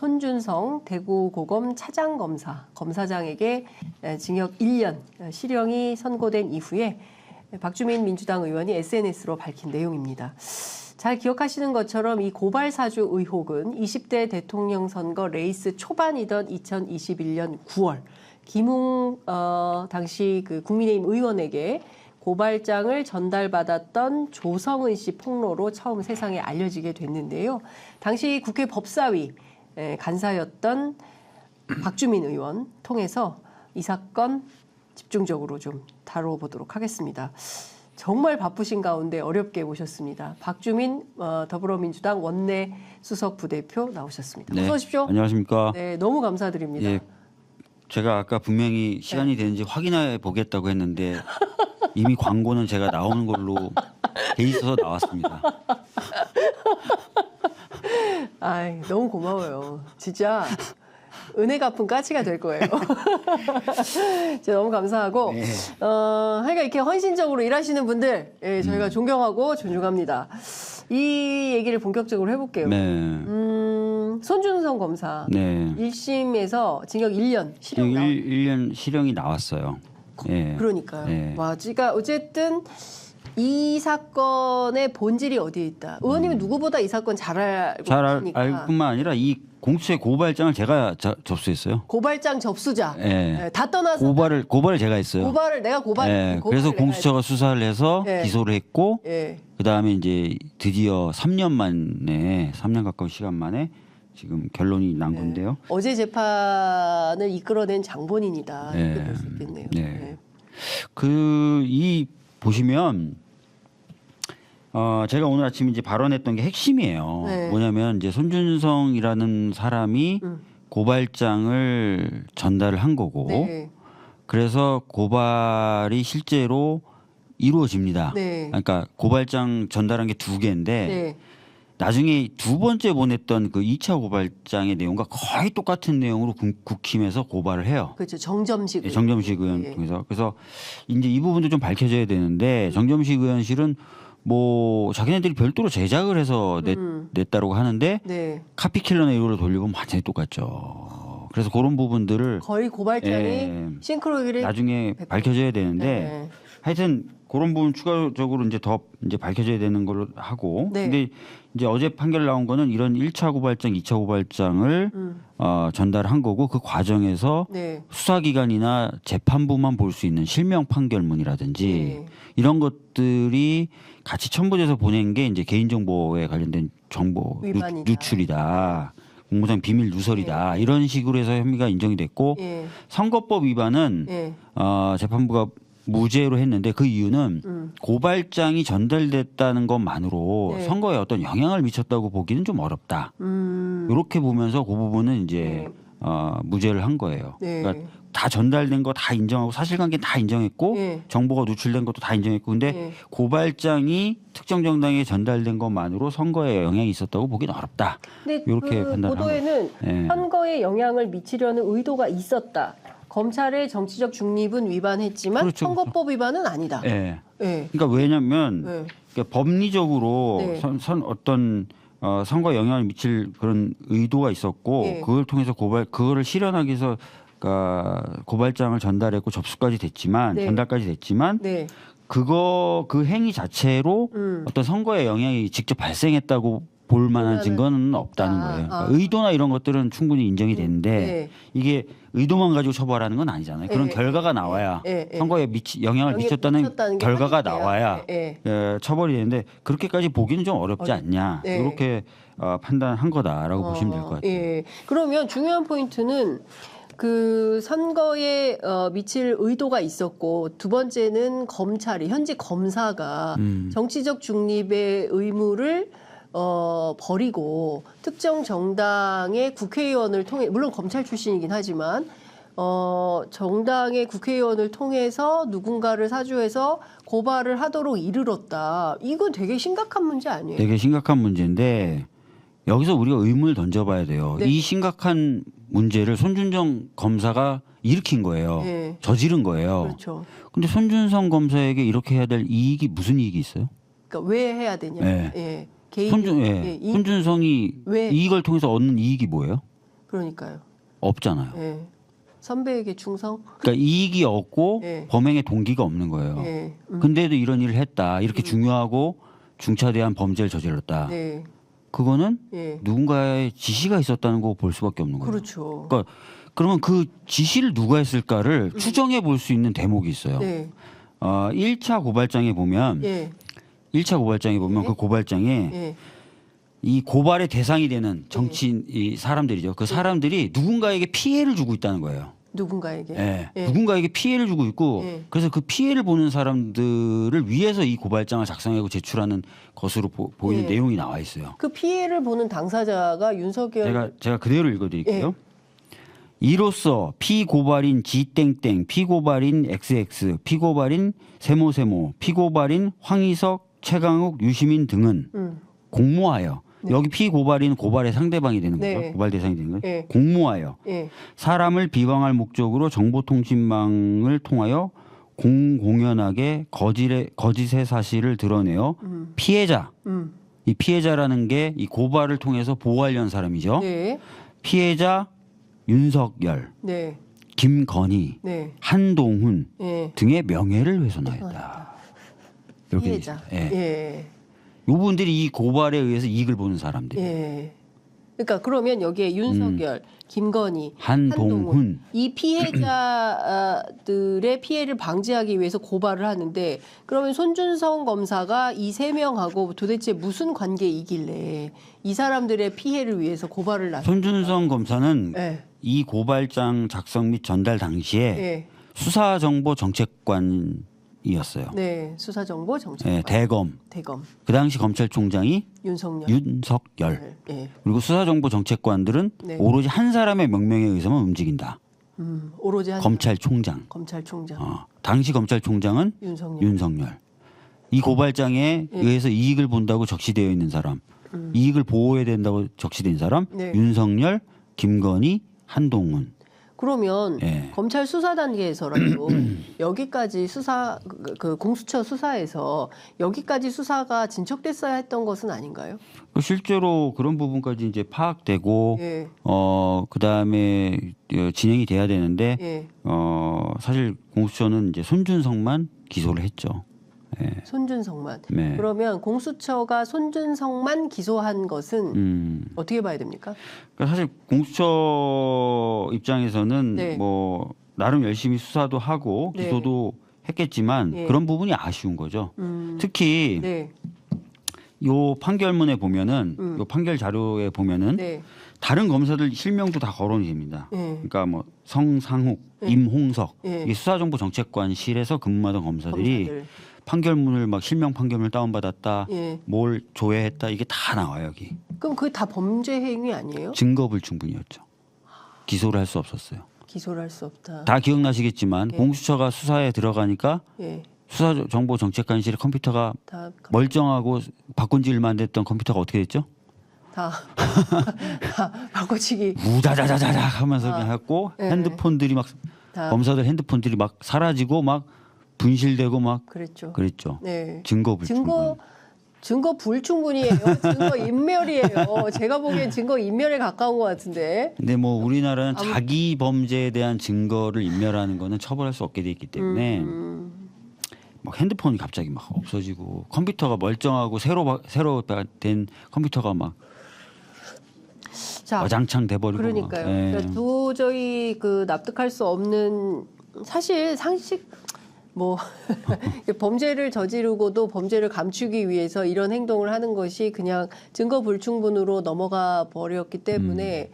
손준성 대구고검 차장검사 검사장에게 징역 1년 실형이 선고된 이후에 박주민 민주당 의원이 SNS로 밝힌 내용입니다. 잘 기억하시는 것처럼 이 고발 사주 의혹은 20대 대통령 선거 레이스 초반이던 2021년 9월 김웅 당시 그 국민의힘 의원에게 고발장을 전달받았던 조성은 씨 폭로로 처음 세상에 알려지게 됐는데요. 당시 국회 법사위 간사였던 박주민 의원 통해서 이 사건 집중적으로 좀 다뤄보도록 하겠습니다. 정말 바쁘신 가운데 어렵게 모셨습니다. 박주민 더불어민주당 원내 수석 부대표 나오셨습니다. 네, 어서 오십시오. 안녕하십니까. 네, 너무 감사드립니다. 예, 제가 아까 분명히 시간이 되는지 확인해 보겠다고 했는데 이미 광고는 제가 나오는 걸로 돼 있어서 나왔습니다. 아이, 너무 고마워요. 진짜 은혜 갚은 까치가 될 거예요. 진짜 너무 감사하고 네. 하여간 이렇게 헌신적으로 일하시는 분들 저희가 존경하고 존중합니다. 이 얘기를 본격적으로 해볼게요. 네. 손준성 검사 네. 1심에서 징역 1년 실형 나온 1년 실형이 나왔어요. 예. 그러니까요. 네. 와, 그러니까 어쨌든 이 사건의 본질이 어디에 있다. 의원님은 누구보다 이 사건 잘 알고 계시니까. 알 뿐만 아니라 이 공수처의 고발장을 제가 접수했어요. 고발장 접수자. 예. 다 떠나서 고발을 제가 했어요. 고발을 내가 예. 그래서 공수처가 수사를 해서 예. 기소를 했고 예. 그다음에 이제 드디어 3년 만에 3년 가까운 시간 만에 지금 결론이 난 건데요. 어제 재판을 이끌어낸 장본인이다. 네. 이렇게 볼 수 있겠네요. 네. 이 보시면 제가 오늘 아침 이제 발언했던 게 핵심이에요. 네. 뭐냐면 이제 손준성이라는 사람이 고발장을 전달을 한 거고 네. 그래서 고발이 실제로 이루어집니다. 네. 그러니까 고발장 전달한 게 두 개인데 네. 나중에 두 번째 보냈던 그 2차 고발장의 내용과 거의 똑같은 내용으로 국힘에서 고발을 해요. 그렇죠. 정점식. 예, 정점식 의원 예. 통해서. 그래서 이제 이 부분도 좀 밝혀져야 되는데 정점식 의원실은 뭐 자기네들이 별도로 제작을 해서 냈다고 하는데 네. 카피킬러나 이거로 돌려보면 완전히 똑같죠. 그래서 그런 부분들을 거의 고발장이 예. 싱크로율이 나중에 밝혀져야 되는데 네. 하여튼 그런 부분 추가적으로 이제 더 이제 밝혀져야 되는 걸로 하고 네. 근데 이제 어제 판결 나온 거는 이런 1차 고발장, 2차 고발장을 전달한 거고 그 과정에서 네. 수사기관이나 재판부만 볼 수 있는 실명 판결문이라든지 네. 이런 것들이 같이 첨부돼서 보낸 게 이제 개인정보에 관련된 정보 위반이다. 누출이다. 공무상 비밀 누설이다. 이런 식으로 해서 혐의가 인정이 됐고 예. 선거법 위반은 예. 재판부가 무죄로 했는데 그 이유는 고발장이 전달됐다는 것만으로 네. 선거에 어떤 영향을 미쳤다고 보기는 좀 어렵다. 이렇게 보면서 그 부분은 이제 무죄를 한 거예요. 네. 그러니까 다 전달된 거 다 인정하고 사실관계 다 인정했고 네. 정보가 누출된 것도 다 인정했고 근데 네. 고발장이 특정 정당에 전달된 것만으로 선거에 영향이 있었다고 보기는 어렵다. 근데 이렇게 그 판단한 보도에는 네. 선거에 영향을 미치려는 의도가 있었다. 검찰의 정치적 중립은 위반했지만 그렇죠, 선거법 위반은 아니다. 예. 예. 그러니까 왜냐하면 네. 그러니까 법리적으로 네. 어떤 선거에 영향을 미칠 그런 의도가 있었고 네. 그걸 통해서 그거를 실현하기 위해서 그러니까 고발장을 전달했고 접수까지 됐지만 네. 전달까지 됐지만 네. 그 행위 자체로 어떤 선거에 영향이 직접 발생했다고 볼 만한 증거는 없다는 거예요. 그러니까 의도나 이런 것들은 충분히 인정이 되는데 네. 이게 의도만 가지고 처벌하는 건 아니잖아요. 그런 네. 결과가 나와야 네. 선거에 영향을 미쳤다는 게 결과가 확인돼야. 나와야 네. 처벌이 되는데 그렇게까지 보기는 좀 어렵지 않냐. 네. 이렇게 판단한 거다라고 보시면 될 것 같아요. 예. 그러면 중요한 포인트는 그 선거에 미칠 의도가 있었고 두 번째는 검찰이 현직 검사가 정치적 중립의 의무를 버리고 특정 정당의 국회의원을 통해 물론 검찰 출신이긴 하지만 정당의 국회의원을 통해서 누군가를 사주해서 고발을 하도록 이르렀다. 이건 되게 심각한 문제 아니에요? 되게 심각한 문제인데 여기서 우리가 의문을 던져봐야 돼요. 네. 이 심각한 문제를 손준성 검사가 일으킨 거예요. 네. 저지른 거예요. 그렇죠. 근데 손준성 검사에게 이렇게 해야 될 이익이 무슨 이익이 있어요? 그러니까 왜 해야 되냐? 네. 예. 개인 손준성이 왜? 이걸 통해서 얻는 이익이 뭐예요? 그러니까요. 없잖아요. 예. 선배에게 충성? 그러니까 이익이 없고 예. 범행의 동기가 없는 거예요. 예. 근데도 이런 일을 했다. 이렇게 중요하고 중차대한 범죄를 저질렀다. 네. 그거는 예. 누군가의 지시가 있었다는 거 볼 수밖에 없는 거예요. 그렇죠. 그러니까 그러면 그 지시를 누가 했을까를 추정해 볼 수 있는 대목이 있어요. 네. 1차 고발장에 보면 예. 1차 고발장에 보면 예. 그 고발장에 예. 이 고발의 대상이 되는 정치인 이 사람들이죠. 그 사람들이 누군가에게 피해를 주고 있다는 거예요. 누군가에게. 예. 예. 누군가에게 피해를 주고 있고 예. 그래서 그 피해를 보는 사람들을 위해서 이 고발장을 작성하고 제출하는 것으로 보이는 예. 내용이 나와 있어요. 그 피해를 보는 당사자가 윤석열. 제가 그대로 읽어드릴게요. 이로써 피고발인 G땡땡, 피고발인 XX, 피고발인 세모세모, 피고발인 황희석, 최강욱, 유시민 등은 공모하여 여기 피고발인 고발의 상대방이 되는 거죠. 네. 고발 대상이 되는 거예요. 예. 공모하여 예. 사람을 비방할 목적으로 정보통신망을 통하여 공공연하게 거짓의 사실을 드러내어 피해자, 이 피해자라는 게 이 고발을 통해서 보호하려는 사람이죠. 네. 피해자 윤석열, 네. 김건희, 네. 한동훈 예. 등의 명예를 훼손하였다. 이렇게 돼 피해자. 있어요. 예. 예. 이분들이 이 고발에 의해서 이익을 보는 사람들. 예. 그러니까 그러면 여기에 윤석열, 김건희, 한동훈. 이 피해자들의 피해를 방지하기 위해서 고발을 하는데 그러면 손준성 검사가 이 세 명하고 도대체 무슨 관계이길래 이 사람들의 피해를 위해서 고발을 나섰? 손준성 검사는 예. 이 고발장 작성 및 전달 당시에 예. 수사정보정책관이었어요. 네. 수사정보 정책관. 예, 대검. 대검. 그 당시 검찰총장이 윤석열. 윤석열. 예. 그리고 수사정보정책관들은 네. 오로지 한 사람의 명령에 의해서만 움직인다. 오로지 한 검찰총장. 검찰총장. 당시 검찰총장은 윤석열. 윤석열. 이 고발장에 의해서 이익을 본다고 적시되어 있는 사람, 이익을 보호해야 된다고 적시된 사람, 네. 윤석열, 김건희, 한동훈. 그러면 예. 검찰 수사 단계에서라도 여기까지 그 공수처 수사에서 여기까지 수사가 진척됐어야 했던 것은 아닌가요? 실제로 그런 부분까지 이제 파악되고 예. 그다음에 진행이 돼야 되는데 예. 사실 공수처는 이제 손준성만 기소를 했죠. 예. 손준성만. 네. 그러면 공수처가 손준성만 기소한 것은 어떻게 봐야 됩니까? 그러니까 사실 공수처 입장에서는 네. 뭐 나름 열심히 수사도 하고 네. 기소도 했겠지만 예. 그런 부분이 아쉬운 거죠. 특히 네. 요 판결문에 보면은 요 판결 자료에 보면은 네. 다른 검사들 실명도 다 거론이 됩니다. 예. 그러니까 뭐 성상욱, 임홍석 예. 이게 수사정보정책관실에서 근무하던 검사들이 검사들. 판결문을 막 실명 판결문을 다운받았다, 예. 뭘 조회했다 이게 다 나와요 여기. 그럼 그게 다 범죄 행위 아니에요? 증거 불충분이었죠. 기소를 할 수 없었어요. 기소를 할 수 없다. 다 기억나시겠지만 공수처가 수사에 들어가니까 예. 수사정보정책관실의 컴퓨터가 다 멀쩡하고 바꾼 지 얼마 안 됐던 컴퓨터가 어떻게 됐죠? 다 바꿔치기 무자자자자자 하면서 그냥 했고 예. 핸드폰들이 막 다 검사들 핸드폰들이 막 사라지고 막 분실되고 막 그랬죠. 그랬죠. 네. 증거 불충분. 증거 불충분이에요. 증거 인멸이에요. 제가 보기엔 증거 인멸에 가까운 것 같은데. 근데 뭐 우리나라는 자기 범죄에 대한 증거를 인멸하는 거는 처벌할 수 없게 돼 있기 때문에 막 핸드폰이 갑자기 막 없어지고 컴퓨터가 멀쩡하고 새로 된 컴퓨터가 막 자, 어장창 돼버리고 그러니까요. 막. 예. 그러니까 도저히 그 납득할 수 없는 사실 상식 뭐 범죄를 저지르고도 범죄를 감추기 위해서 이런 행동을 하는 것이 그냥 증거 불충분으로 넘어가 버렸기 때문에